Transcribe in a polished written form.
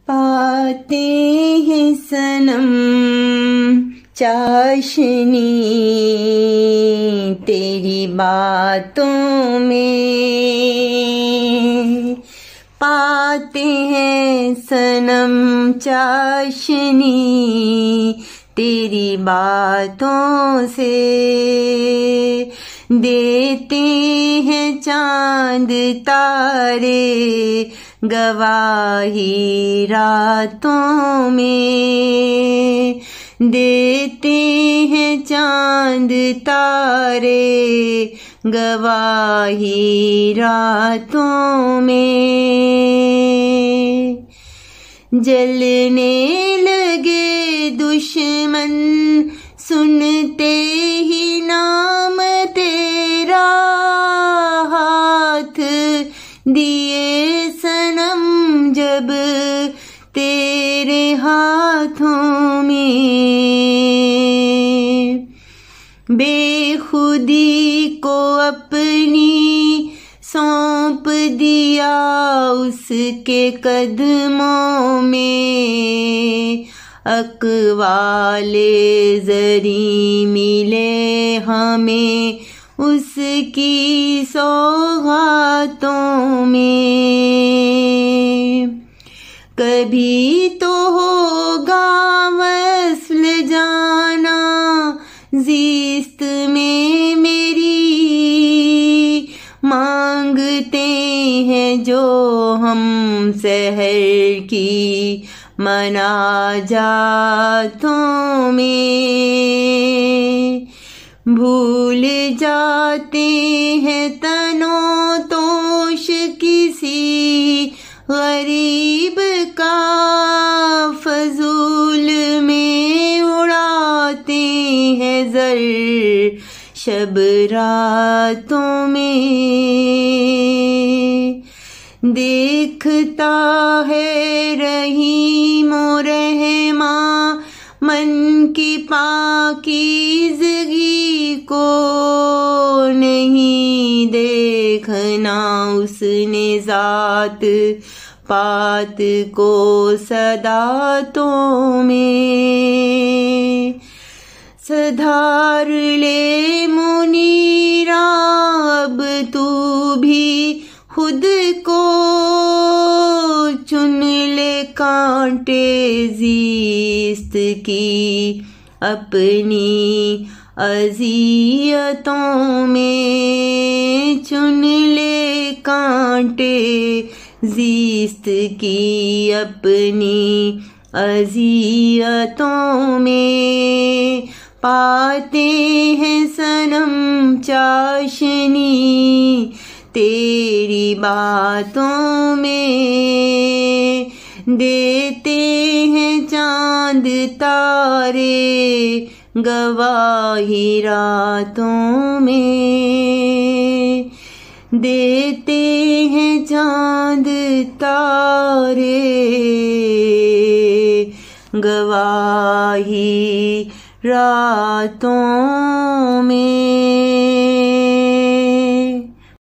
पाते हैं सनम चाशनी तेरी बातों में, पाते हैं सनम चाशनी तेरी बातों से, देते हैं चांद तारे गवाही रातों में, देते हैं चांद तारे गवाही रातों में। जलने लगे दुश्मन सुनते ही नाम तेरा, हाथ दिए सनम जब तेरे हाथों में, बेखुदी को अपनी सौंप दिया उसके कदमों में, अक़वाले ज़री मिले हमें उसकी सौगातों में। कभी तो होगा वस्ल जाना ज़िस्त में मेरी, मांगते हैं जो हम सहर की मनाजातों में, भूल जाते हैं तनो तोश किसी गरीब का, फजूल में उड़ाते हैं ज़र शब रातों में। देखता है रहीम रहमां मन की पाकीज़गी को, नहीं देखना उसने ज़ात पात को सदातों में। सधार ले मुनीरा अब तू भी खुद को, चुन ले कांटे ज़िस्त की अपनी अज़ियतों में, चुन ले कांटे ज़िस्त की अपनी अज़ियतों में, पाते हैं सनम चाशनी तेरी बातों में, देते हैं चांद तारे गवाही रातों में, देते हैं चांद तारे गवाही रातों में।